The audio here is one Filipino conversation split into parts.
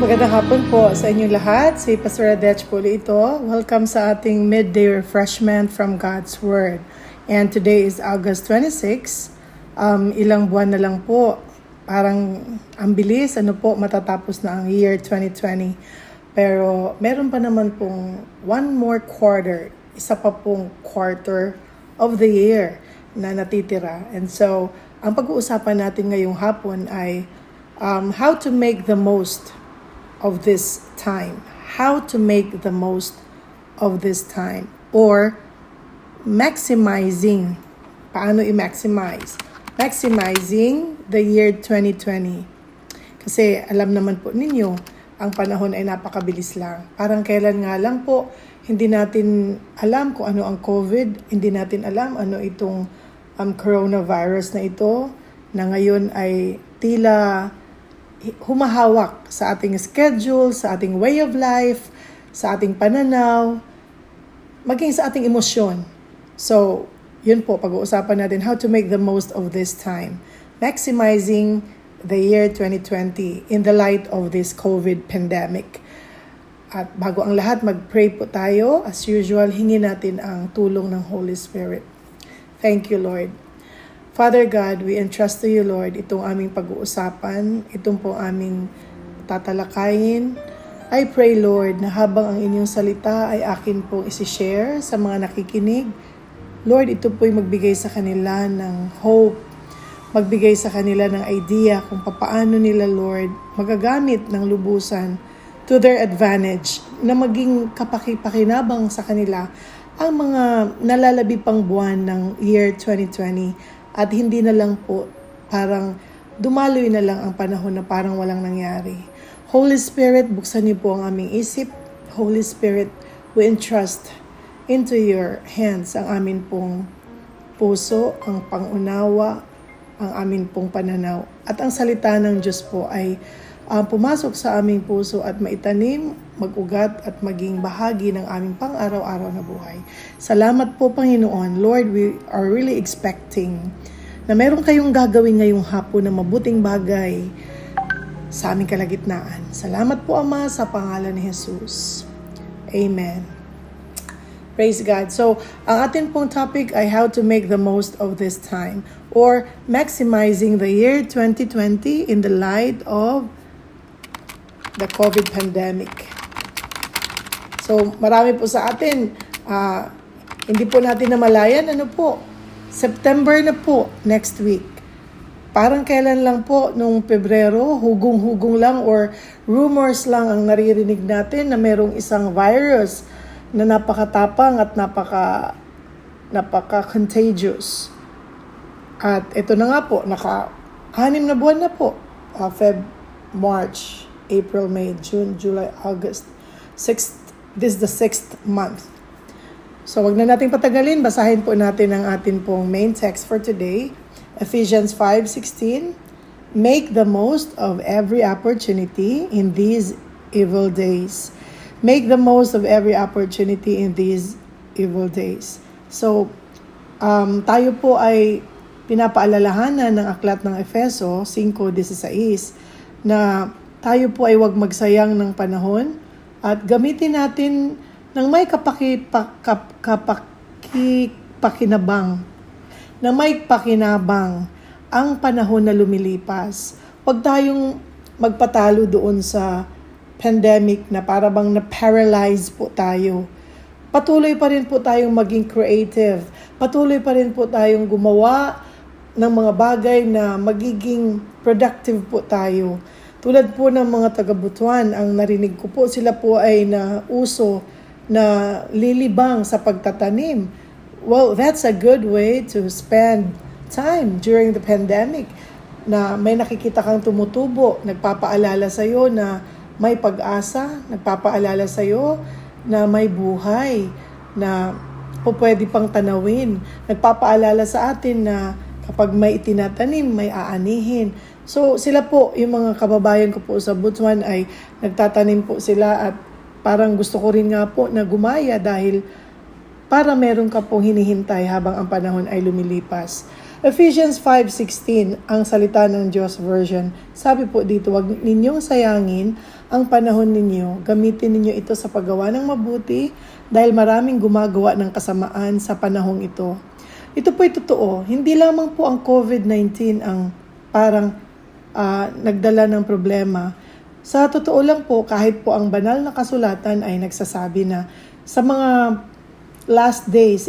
Magandang hapon po sa inyong lahat. Si Pastor Adech po ito. Welcome sa ating midday refreshment from God's Word. And today is August 26. Ilang buwan na lang po. Parang ang bilis, matatapos na ang year 2020. Pero meron pa naman pong one more quarter, isa pa pong quarter of the year na natitira. And so, ang pag-uusapan natin ngayong hapon ay how to make the most of this time. How to make the most of this time. Or maximizing. Paano i-maximize? Maximizing the year 2020. Kasi alam naman po ninyo, ang panahon ay napakabilis lang. Parang kailan nga lang po, hindi natin alam kung ano ang COVID, hindi natin alam ano itong coronavirus na ito, na ngayon ay tila humahawak sa ating schedule, sa ating way of life, sa ating pananaw, maging sa ating emosyon. So, yun po, pag-uusapan natin how to make the most of this time. Maximizing the year 2020 in the light of this COVID pandemic. At bago ang lahat, mag-pray po tayo. As usual, hingin natin ang tulong ng Holy Spirit. Thank you, Lord. Father God, we entrust to you, Lord, itong aming pag-uusapan, itong po aming tatalakayin. I pray, Lord, na habang ang inyong salita ay akin pong isi-share sa mga nakikinig, Lord, ito po'y magbigay sa kanila ng hope, magbigay sa kanila ng idea kung paano nila, Lord, magagamit ng lubusan to their advantage na maging kapakipakinabang sa kanila ang mga nalalabi pang buwan ng year 2020 at hindi na lang po parang dumaloy na lang ang panahon na parang walang nangyari. Holy Spirit, buksan niyo po ang aming isip. Holy Spirit, we entrust into your hands ang amin pong puso, ang pangunawa, ang amin pong pananaw. At ang salita ng Diyos po ay pumasok sa aming puso at maitanim, mag-ugat at maging bahagi ng aming pang-araw-araw na buhay. Salamat po, Panginoon. Lord, we are really expecting na meron kayong gagawin ngayong hapon na mabuting bagay sa aming kalagitnaan. Salamat po, Ama, sa pangalan ni Jesus. Amen. Praise God. So, ang atin pong topic ay how to make the most of this time or maximizing the year 2020 in the light of the COVID pandemic. So, marami po sa atin, hindi po natin namalayan, September na po, next week. Parang kailan lang po, nung Pebrero, hugong-hugong lang or rumors lang ang naririnig natin na merong isang virus na napakatapang at napaka-contagious. At ito na nga po, naka-6 na buwan na po. March, April, May, June, July, August. This is the 6th month. So wag na nating patagalin, basahin po natin ang atin pong main text for today. Ephesians 5:16. Make the most of every opportunity in these evil days. Make the most of every opportunity in these evil days. So, tayo po ay pinapaalalahanan ng aklat ng Efeso 5:16 na tayo po ay huwag magsayang ng panahon at gamitin natin ng may pakinabang ang panahon na lumilipas. Huwag tayong magpatalo doon sa pandemic na para bang na-paralyze po tayo. Patuloy pa rin po tayong maging creative. Patuloy pa rin po tayong gumawa ng mga bagay na magiging productive po tayo. Tulad po ng mga taga-Butuan, ang narinig ko po, sila po ay nauso na lilibang sa pagtatanim. Well, that's a good way to spend time during the pandemic. Na may nakikita kang tumutubo, nagpapaalala sa'yo na may pag-asa, nagpapaalala sa'yo na may buhay, na pwede pang tanawin. Nagpapaalala sa atin na kapag may itinatanim, may aanihin. So sila po, yung mga kababayan ko po sa Butuan ay nagtatanim po sila at parang gusto ko rin nga po na gumaya dahil para meron ka pong hinihintay habang ang panahon ay lumilipas. Ephesians 5:16, ang salita ng Diyos version. Sabi po dito, huwag ninyong sayangin ang panahon ninyo. Gamitin ninyo ito sa paggawa ng mabuti dahil maraming gumagawa ng kasamaan sa panahong ito. Ito po'y totoo. Hindi lamang po ang COVID-19 ang parang nagdala ng problema. Sa totoo lang po, kahit po ang banal na kasulatan ay nagsasabi na sa mga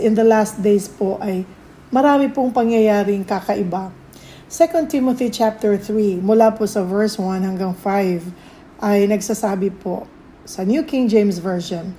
in the last days po ay marami pong pangyayaring kakaiba. 2 Timothy chapter 3, mula po sa verse 1 hanggang 5, ay nagsasabi po sa New King James Version,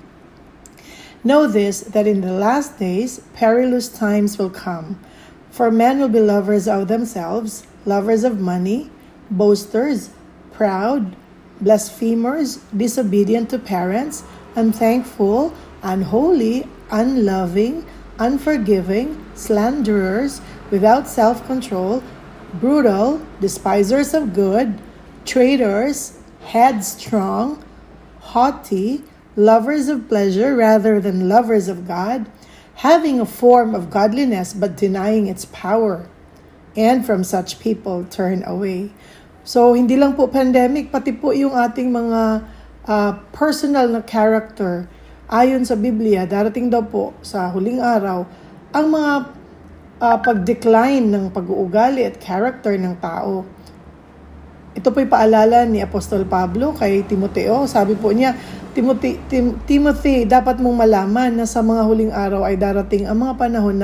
"Know this, that in the last days, perilous times will come. For men will be lovers of themselves, lovers of money, boasters, proud, blasphemers, disobedient to parents, unthankful, unholy, unloving, unforgiving, slanderers, without self-control, brutal, despisers of good, traitors, headstrong, haughty, lovers of pleasure rather than lovers of God, having a form of godliness but denying its power. And from such people turn away." So, hindi lang po pandemic, pati po yung ating mga personal na character. Ayon sa Biblia, darating daw po sa huling araw ang mga pag-decline ng pag-uugali at character ng tao. Ito po'y paalala ni Apostol Pablo kay Timoteo. Sabi po niya, Timothy, dapat mong malaman na sa mga huling araw ay darating ang mga panahon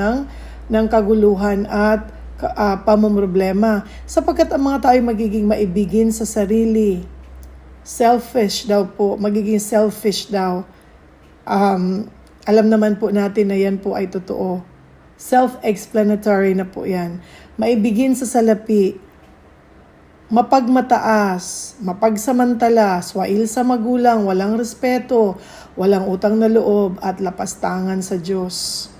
ng kaguluhan at pamumroblema. Sapagkat ang mga tao ay magiging maibigin sa sarili. Selfish daw po, magiging selfish daw. Alam naman po natin na yan po ay totoo. Self-explanatory na po yan. Maibigin sa salapi, mapagmataas, mapagsamantala, swail sa magulang, walang respeto, walang utang na loob, at lapastangan sa Diyos.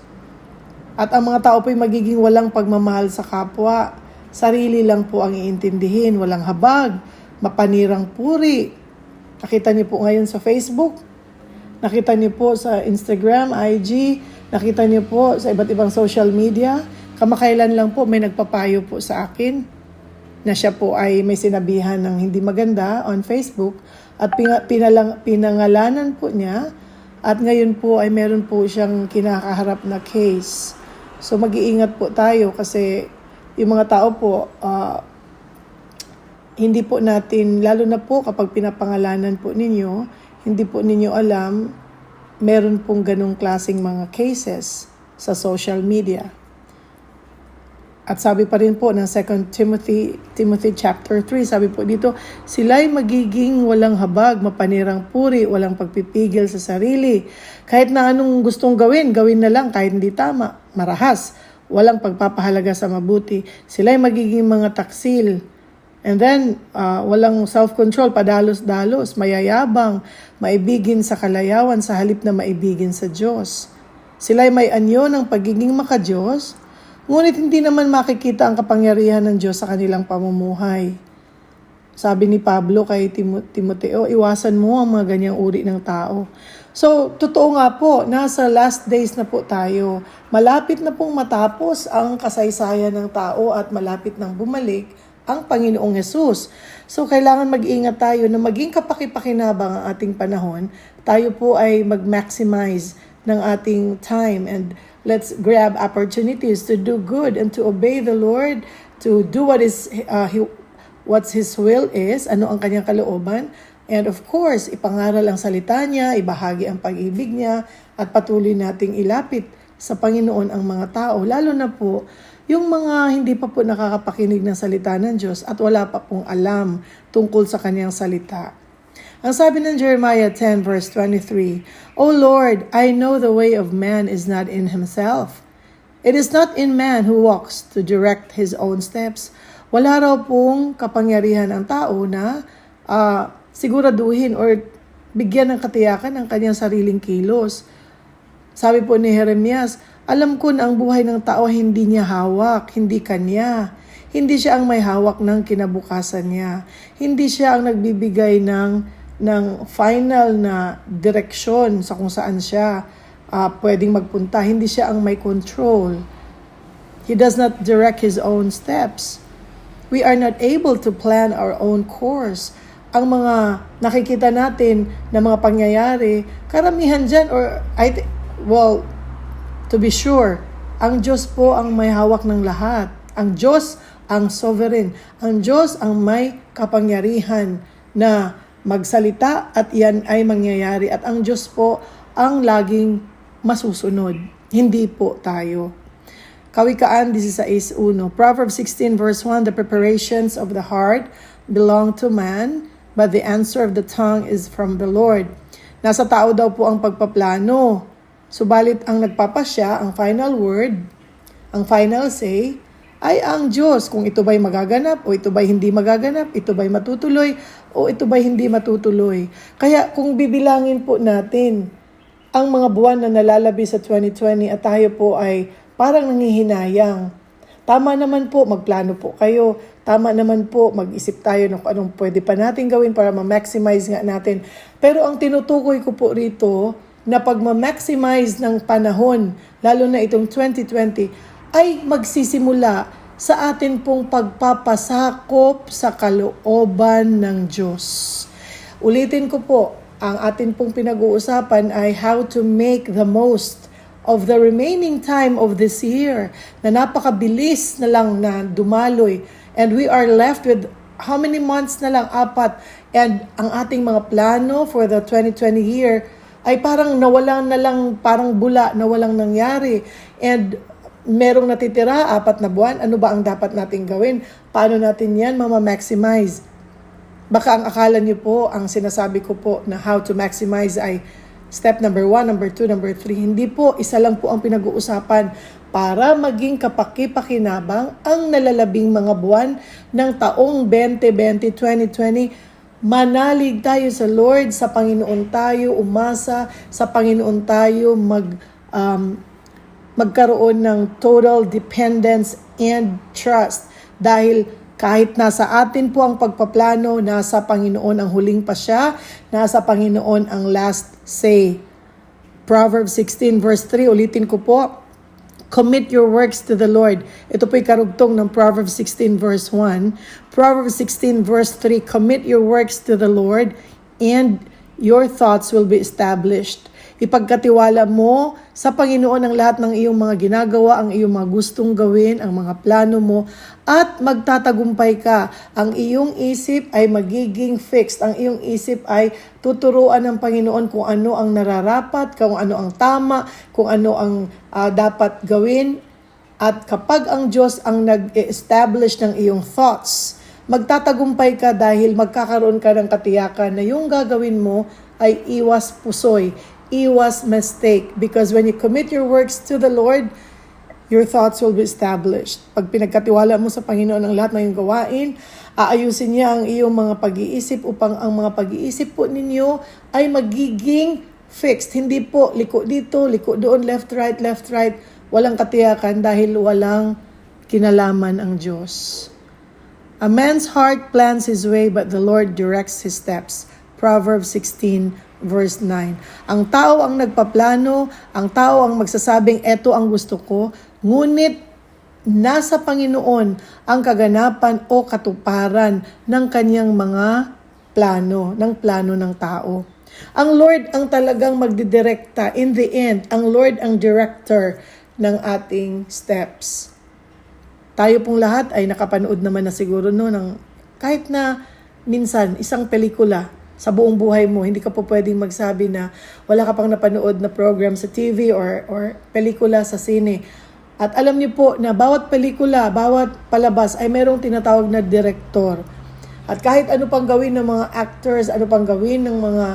At ang mga tao po'y magiging walang pagmamahal sa kapwa. Sarili lang po ang iintindihin, walang habag, mapanirang puri. Nakita niyo po ngayon sa Facebook, nakita niyo po sa Instagram, IG, nakita niyo po sa iba't ibang social media. Kamakailan lang po may nagpapayo po sa akin na siya po ay may sinabihan ng hindi maganda on Facebook at pinangalanan po niya at ngayon po ay meron po siyang kinakaharap na case. So mag-iingat po tayo kasi yung mga tao po hindi po natin, lalo na po kapag pinapangalanan po ninyo, hindi po ninyo alam meron pong ganong klaseng mga cases sa social media. At sabi pa rin po ng 2 Timothy chapter 3, sabi po dito, sila'y magiging walang habag, mapanirang puri, walang pagpipigil sa sarili. Kahit na anong gustong gawin na lang kahit hindi tama, marahas, walang pagpapahalaga sa mabuti. Sila'y magiging mga taksil. And then, walang self-control, padalos-dalos, mayayabang, maibigin sa kalayawan sa halip na maibigin sa Diyos. Sila'y may anyo ng pagiging makadiyos, ngunit hindi naman makikita ang kapangyarihan ng Diyos sa kanilang pamumuhay. Sabi ni Pablo kay Timoteo, iwasan mo ang mga ganyang uri ng tao. So, totoo nga po, nasa last days na po tayo. Malapit na pong matapos ang kasaysayan ng tao at malapit nang bumalik ang Panginoong Hesus. So, kailangan mag-ingat tayo na maging kapakipakinabang ang ating panahon. Tayo po ay mag-maximize ng ating time and let's grab opportunities to do good and to obey the Lord, to do what's His will is, ano ang kanyang kalooban. And of course, ipangaral ang salita niya, ibahagi ang pag-ibig niya, at patuloy nating ilapit sa Panginoon ang mga tao. Lalo na po, yung mga hindi pa po nakakapakinig ng salita ng Diyos at wala pa pong alam tungkol sa kanyang salita. Ang sabi ng Jeremiah 10 verse 23, O Lord, I know the way of man is not in himself. It is not in man who walks to direct his own steps. Wala raw pong kapangyarihan ang tao na siguraduhin or bigyan ng katiyakan ang kanyang sariling kilos. Sabi po ni Jeremias, alam ko na ang buhay ng tao hindi niya hawak, hindi kanya. Hindi siya ang may hawak ng kinabukasan niya. Hindi siya ang nagbibigay ng final na direksyon sa kung saan siya pwedeng magpunta. Hindi siya ang may control. He does not direct His own steps. We are not able to plan our own course. Ang mga nakikita natin na mga pangyayari, karamihan dyan, to be sure, ang Diyos po ang may hawak ng lahat. Ang Diyos ang sovereign. Ang Diyos ang may kapangyarihan na magsalita at yan ay mangyayari. At ang Diyos po ang laging masusunod. Hindi po tayo. Kawikaan 16:1. Proverbs 16 verse 1, the preparations of the heart belong to man, but the answer of the tongue is from the Lord. Nasa tao daw po ang pagpaplano. Subalit ang nagpapasya, ang final word, ang final say, ay ang Diyos. Kung ito ba'y magaganap o ito ba'y hindi magaganap, ito ba'y matutuloy o ito ba'y hindi matutuloy. Kaya kung bibilangin po natin ang mga buwan na nalalabi sa 2020 at tayo po ay parang nangihinayang. Tama naman po, magplano po kayo. Tama naman po, mag-isip tayo ng anong pwede pa natin gawin para ma-maximize nga natin. Pero ang tinutukoy ko po rito, na pag ma-maximize ng panahon, lalo na itong 2020, ay magsisimula sa atin pong pagpapasakop sa kalooban ng Diyos. Ulitin ko po, ang atin pong pinag-uusapan ay how to make the most of the remaining time of this year, na napakabilis na lang na dumaloy. And we are left with how many months na lang? 4. And ang ating mga plano for the 2020 year ay parang nawalan na lang, parang bula na walang nangyari. And merong natitira, 4 na buwan. Ano ba ang dapat natin gawin? Paano natin yan maximize? Baka ang akala niyo po, ang sinasabi ko po na how to maximize ay step number 1, number 2, number 3. Hindi po, isa lang po ang pinag-uusapan para maging kapaki-pakinabang ang nalalabing mga buwan ng taong 2020, 2020. Manalig tayo sa Lord, sa Panginoon tayo umasa, sa Panginoon tayo magkaroon ng total dependence and trust. Dahil kahit nasa atin po ang pagpaplano, nasa Panginoon ang huling pasya, nasa Panginoon ang last say. Proverbs 16 verse 3, ulitin ko po, commit your works to the Lord. Ito po'y karugtong ng Proverbs 16 verse 1. Proverbs 16 verse 3, commit your works to the Lord and your thoughts will be established. Ipagkatiwala mo sa Panginoon ang lahat ng iyong mga ginagawa, ang iyong mga gustong gawin, ang mga plano mo, at magtatagumpay ka. Ang iyong isip ay magiging fixed. Ang iyong isip ay tuturuan ng Panginoon kung ano ang nararapat, kung ano ang tama, kung ano ang dapat gawin. At kapag ang Diyos ang nag-establish ng iyong thoughts, magtatagumpay ka dahil magkakaroon ka ng katiyakan na yung gagawin mo ay iwas pusoy, iwas mistake. Because when you commit your works to the Lord, your thoughts will be established. Pag pinagkatiwala mo sa Panginoon ang lahat ng iyong gawain, aayusin niya ang iyong mga pag-iisip upang ang mga pag-iisip po ninyo ay magiging fixed. Hindi po liko dito, liko doon, left, right. Walang katiyakan dahil walang kinalaman ang Diyos. A man's heart plans his way, but the Lord directs his steps. Proverbs 16 verse 9. Ang tao ang nagpaplano, ang tao ang magsasabing, eto ang gusto ko, ngunit nasa Panginoon ang kaganapan o katuparan ng kanyang mga plano, ng plano ng tao. Ang Lord ang talagang magdidirekta in the end. Ang Lord ang director ng ating steps. Tayo pong lahat ay nakapanood naman na siguro ng kahit na minsan isang pelikula sa buong buhay mo. Hindi ka po pwedeng magsabi na wala ka pang napanood na program sa TV or pelikula sa sine. At alam niyo po na bawat pelikula, bawat palabas ay merong tinatawag na director. At kahit ano pang gawin ng mga actors, ano pang gawin ng mga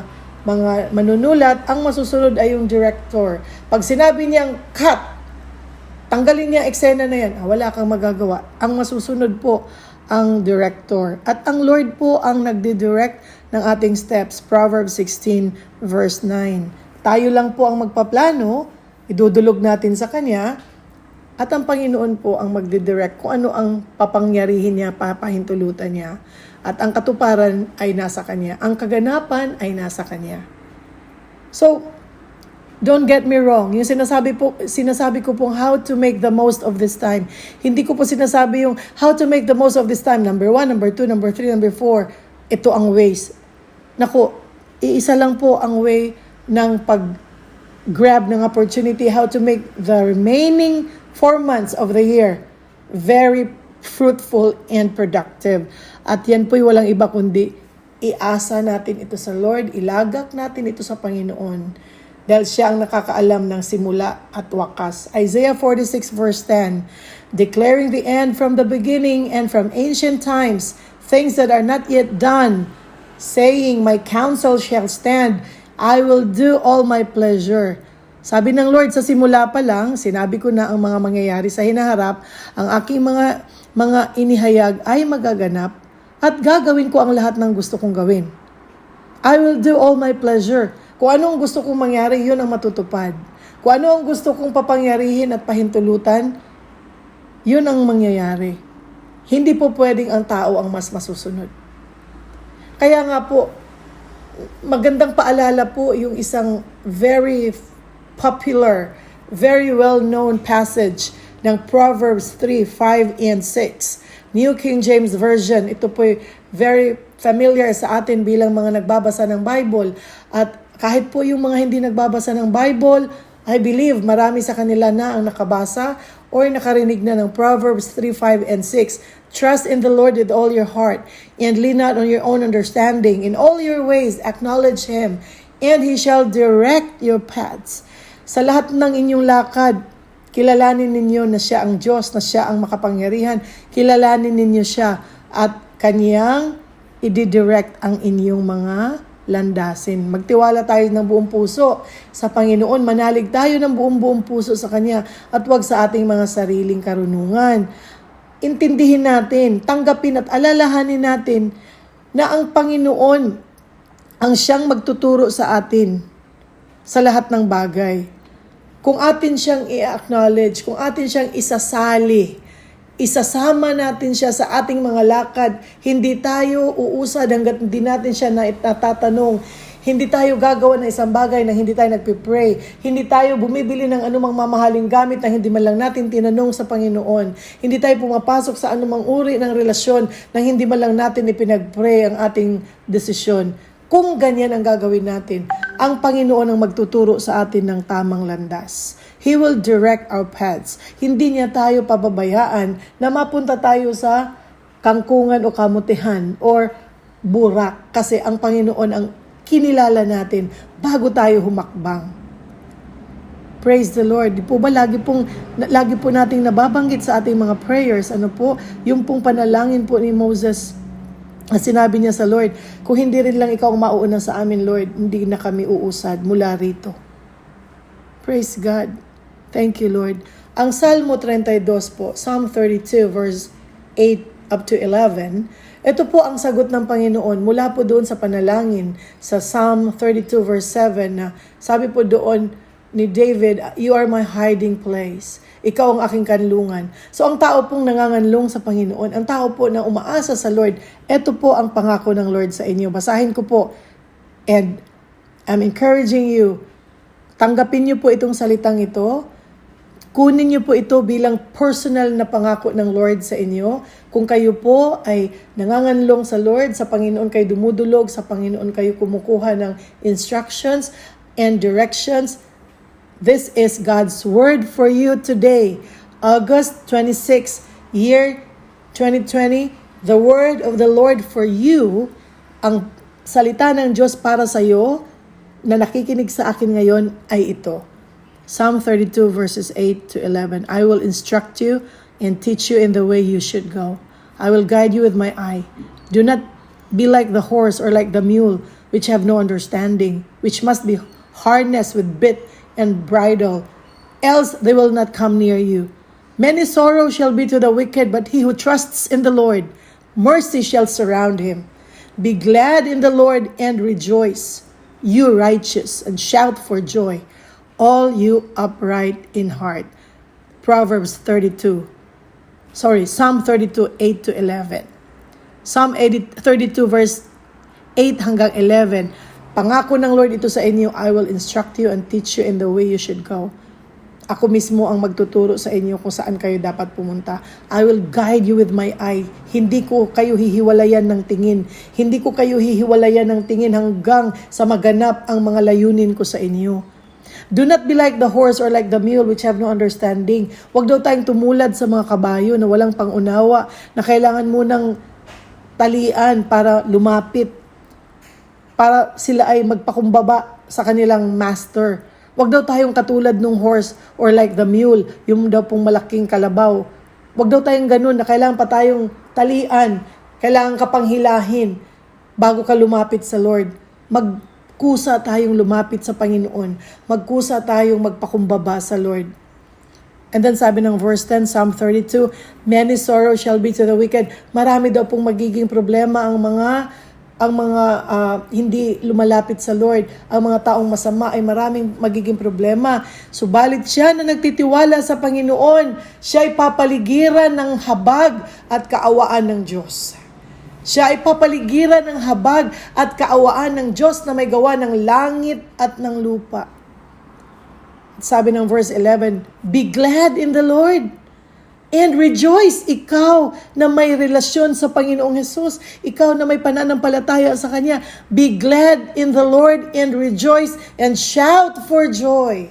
manunulat, ang masusunod ay yung director. Pag sinabi niyang cut, tanggalin niya eksena na yan, wala kang magagawa. Ang masusunod po ang director. At ang Lord po ang nagdidirect ng ating steps. Proverbs 16 verse 9. Tayo lang po ang magpaplano, idudulog natin sa Kanya, at ang Panginoon po ang magdidirect kung ano ang papangyarihin niya, papahintulutan niya. At ang katuparan ay nasa Kanya. Ang kaganapan ay nasa Kanya. So, Don't get me wrong, yung sinasabi ko pong how to make the most of this time. Hindi ko po sinasabi yung how to make the most of this time. Number 1, number 2, number 3, number 4. Ito ang ways. Naku, iisa lang po ang way ng pag-grab ng opportunity, how to make the remaining 4 months of the year very fruitful and productive. At yan po'y walang iba kundi iasa natin ito sa Lord, ilagak natin ito sa Panginoon. Dahil siya ang nakakaalam ng simula at wakas. Isaiah 46 verse 10, declaring the end from the beginning and from ancient times, things that are not yet done, saying, my counsel shall stand, I will do all my pleasure. Sabi ng Lord, sa simula pa lang, sinabi ko na ang mga mangyayari sa hinaharap, ang aking mga inihayag ay magaganap, at gagawin ko ang lahat ng gusto kong gawin. I will do all my pleasure. Kung ano ang gusto kong mangyari, yun ang matutupad. Kung ano ang gusto kong papangyarihin at pahintulutan, yun ang mangyayari. Hindi po pwedeng ang tao ang mas masusunod. Kaya nga po, magandang paalala po yung isang very popular, very well-known passage ng Proverbs 3, 5, and 6. New King James Version. Ito po very familiar sa atin bilang mga nagbabasa ng Bible. At kahit po yung mga hindi nagbabasa ng Bible, I believe marami sa kanila na ang nakabasa or nakarinig na ng Proverbs 3, 5, and 6. Trust in the Lord with all your heart and lean not on your own understanding. In all your ways, acknowledge Him, and He shall direct your paths. Sa lahat ng inyong lakad, kilalanin ninyo na siya ang Diyos, na siya ang makapangyarihan. Kilalanin ninyo siya at Kanyang i-direct ang inyong mga landasin. Magtiwala tayo ng buong puso sa Panginoon. Manalig tayo ng buong puso sa Kanya at huwag sa ating mga sariling karunungan. Intindihin natin, tanggapin at alalahanin natin na ang Panginoon ang siyang magtuturo sa atin sa lahat ng bagay. Kung atin siyang i-acknowledge, kung atin siyang isasama natin siya sa ating mga lakad, hindi tayo uusad hanggat hindi natin siya natatanong. Hindi tayo gagawa ng isang bagay na hindi tayo nagpipray. Hindi tayo bumibili ng anumang mamahaling gamit na hindi man lang natin tinanong sa Panginoon. Hindi tayo pumapasok sa anumang uri ng relasyon na hindi man lang natin ipinagpray ang ating desisyon. Kung ganyan ang gagawin natin, ang Panginoon ang magtuturo sa atin ng tamang landas. He will direct our paths. Hindi niya tayo pababayaan na mapunta tayo sa kangkungan o kamutihan or burak. Kasi ang Panginoon ang kinilala natin bago tayo humakbang. Praise the Lord. Di po ba lagi po nating nababanggit sa ating mga prayers, yung pong panalangin po ni Moses, sinabi niya sa Lord, kung hindi rin lang ikaw ang mauuna sa amin, Lord, hindi na kami uusad mula rito. Praise God. Thank you, Lord. Ang Salmo 32 po, Psalm 32 verse 8 up to 11, ito po ang sagot ng Panginoon mula po doon sa panalangin sa Psalm 32 verse 7 na sabi po doon ni David, you are my hiding place. Ikaw ang aking kanlungan. So ang tao pong nanganganlong sa Panginoon, ang tao po na umaasa sa Lord, ito po ang pangako ng Lord sa inyo. Basahin ko po. And I'm encouraging you, tanggapin niyo po itong salitang ito. Kunin niyo po ito bilang personal na pangako ng Lord sa inyo. Kung kayo po ay nanganganlong sa Lord, sa Panginoon kayo dumudulog, sa Panginoon kayo kumukuha ng instructions and directions, this is God's word for you today. August 26, year 2020, the word of the Lord for you, ang salita ng Diyos para sa iyo na nakikinig sa akin ngayon ay ito. Psalm 32 verses 8 to 11. I will instruct you and teach you in the way you should go. I will guide you with my eye. Do not be like the horse or like the mule, which have no understanding, which must be harnessed with bit and bridle, else they will not come near you. Many sorrows shall be to the wicked, but he who trusts in the Lord, mercy shall surround him. Be glad in the Lord and rejoice, you righteous, and shout for joy, all you upright in heart. Psalm 32, 8 to 11. Psalm 32 verse 8 hanggang 11. Pangako ng Lord ito sa inyo, I will instruct you and teach you in the way you should go. Ako mismo ang magtuturo sa inyo kung saan kayo dapat pumunta. I will guide you with my eye. Hindi ko kayo hihiwalayan ng tingin. Hindi ko kayo hihiwalayan ng tingin hanggang sa maganap ang mga layunin ko sa inyo. Do not be like the horse or like the mule which have no understanding. Huwag daw tayong tumulad sa mga kabayo na walang pangunawa, na kailangan munang talian para lumapit, para sila ay magpakumbaba sa kanilang master. Huwag daw tayong katulad ng horse or like the mule, yung daw pong malaking kalabaw. Huwag daw tayong ganun na kailangan pa tayong talian, kailangan ka pang hilahin bago ka lumapit sa Lord. Magkusa tayong lumapit sa Panginoon. Magkusa tayong magpakumbaba sa Lord. And then sabi ng verse 10, Psalm 32, many sorrows shall be to the wicked. Marami daw pong magiging problema ang mga hindi lumalapit sa Lord. Ang mga taong masama ay maraming magiging problema. Subalit siya na nagtitiwala sa Panginoon, siya ay papaligiran ng habag at kaawaan ng Diyos. Siya ay papaligiran ng habag at kaawaan ng Diyos na may gawa ng langit at ng lupa. Sabi ng verse 11, be glad in the Lord and rejoice, ikaw na may relasyon sa Panginoong Hesus, ikaw na may pananampalataya sa Kanya. Be glad in the Lord and rejoice and shout for joy.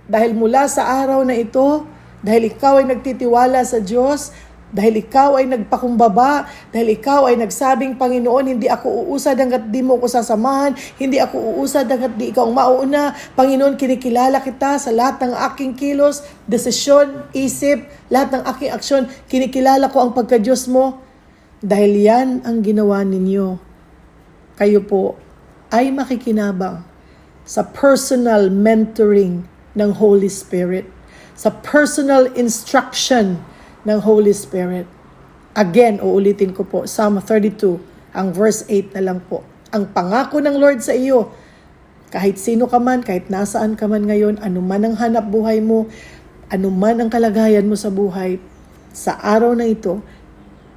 Dahil mula sa araw na ito, dahil ikaw ay nagtitiwala sa Diyos, dahil ikaw ay nagpakumbaba, dahil ikaw ay nagsabing, Panginoon, hindi ako uusad hanggat di mo ko sasamahan, hindi ako uusad hanggat di ikaw ang mauna. Panginoon, kinikilala kita sa lahat ng aking kilos, desisyon, isip, lahat ng aking aksyon, kinikilala ko ang pagka-Diyos mo. Dahil yan ang ginawa ninyo, kayo po ay makikinabang sa personal mentoring ng Holy Spirit, sa personal instruction ng Holy Spirit. Again, uulitin ko po, Psalm 32, ang verse 8 na lang po. Ang pangako ng Lord sa iyo, kahit sino ka man, kahit nasaan ka man ngayon, anuman ang hanap buhay mo, anuman ang kalagayan mo sa buhay, sa araw na ito,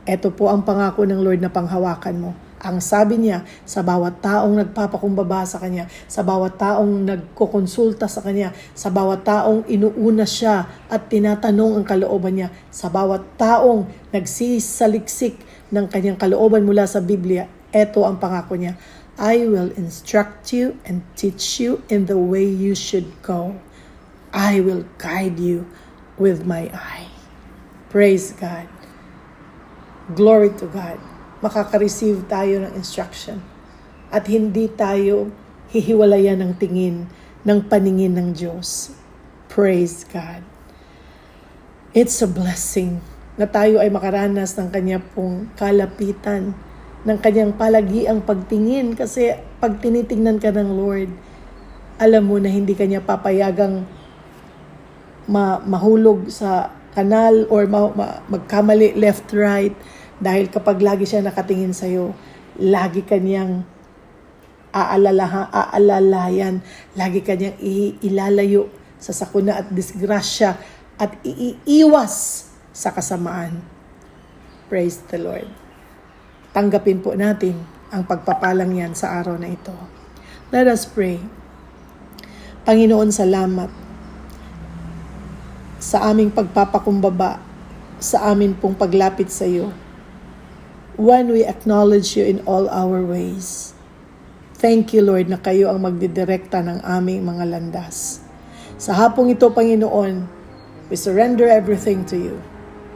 ito po ang pangako ng Lord na panghawakan mo. Ang sabi niya, sa bawat taong nagpapakumbaba sa Kanya, sa bawat taong nagkukonsulta sa Kanya, sa bawat taong inuuna siya at tinatanong ang kalooban niya, sa bawat taong nagsisaliksik ng Kanyang kalooban mula sa Biblia, ito ang pangako niya. I will instruct you and teach you in the way you should go. I will guide you with my eye. Praise God. Glory to God. Makaka-receive tayo ng instruction at hindi tayo hihiwalayan ng tingin, ng paningin ng Diyos. Praise God. It's a blessing na tayo ay makaranas ng Kanya pong kalapitan, ng Kanyang palagiang pagtingin, kasi pag tinitingnan ka ng Lord, alam mo na hindi Kanya papayagang mahulog sa kanal or magkamali left-right. Dahil kapag lagi siya nakatingin sa'yo, lagi kanyang aalalayan, lagi kanyang ilalayo sa sakuna at disgrasya at iiwas sa kasamaan. Praise the Lord. Tanggapin po natin ang pagpapalang yan sa araw na ito. Let us pray. Panginoon, salamat sa aming pagpapakumbaba, sa amin pong paglapit sa iyo. When we acknowledge you in all our ways. Thank you, Lord, na kayo ang magdidirekta ng aming mga landas. Sa hapong ito, Panginoon, we surrender everything to you.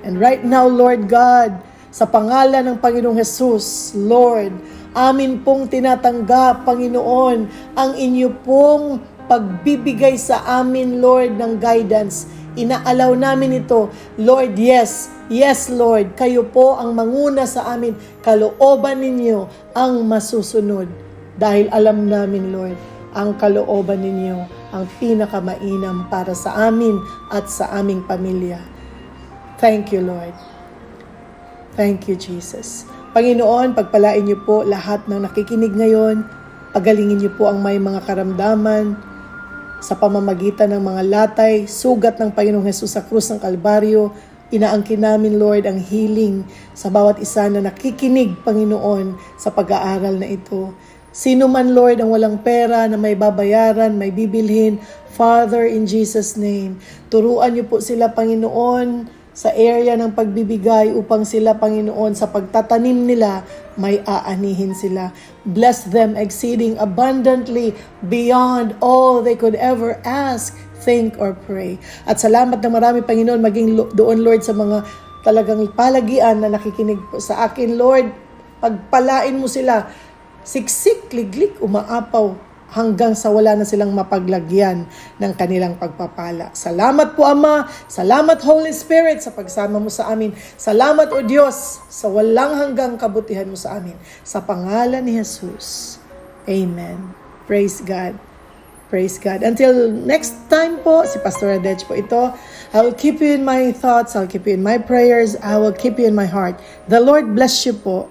And right now, Lord God, sa pangalan ng Panginoong Hesus, Lord, amin pong tinatanggap, Panginoon, ang inyo pong pagbibigay sa amin, Lord, ng guidance. Inaalaw namin ito. Lord, yes, Lord, kayo po ang manguna sa amin. Kalooban ninyo ang masusunod. Dahil alam namin, Lord, ang kalooban ninyo ang pinakamainam para sa amin at sa aming pamilya. Thank you, Lord. Thank you, Jesus. Panginoon, pagpalain niyo po lahat ng nakikinig ngayon. Pagalingin niyo po ang may mga karamdaman sa pamamagitan ng mga latay, sugat ng Panginoong Hesus sa krus ng Kalbaryo. Inaangkin namin, Lord, ang healing sa bawat isa na nakikinig, Panginoon, sa pag-aaral na ito. Sino man, Lord, ang walang pera na may babayaran, may bibilhin, Father, in Jesus' name, turuan niyo po sila, Panginoon, sa area ng pagbibigay upang sila, Panginoon, sa pagtatanim nila, may aanihin sila. Bless them exceeding abundantly beyond all they could ever ask, think, or pray. At salamat na marami, Panginoon, maging doon, Lord, sa mga talagang palagian na nakikinig po sa akin, Lord. Pagpalain mo sila, siksik, liglik, umaapaw, hanggang sa wala na silang mapaglagyan ng kanilang pagpapala. Salamat po, Ama. Salamat, Holy Spirit, sa pagsama mo sa amin. Salamat, O Diyos, sa walang hanggang kabutihan mo sa amin. Sa pangalan ni Jesus. Amen. Praise God. Praise God. Until next time po, si Pastor Adech po ito. I will keep you in my thoughts. I'll keep you in my prayers. I will keep you in my heart. The Lord bless you po.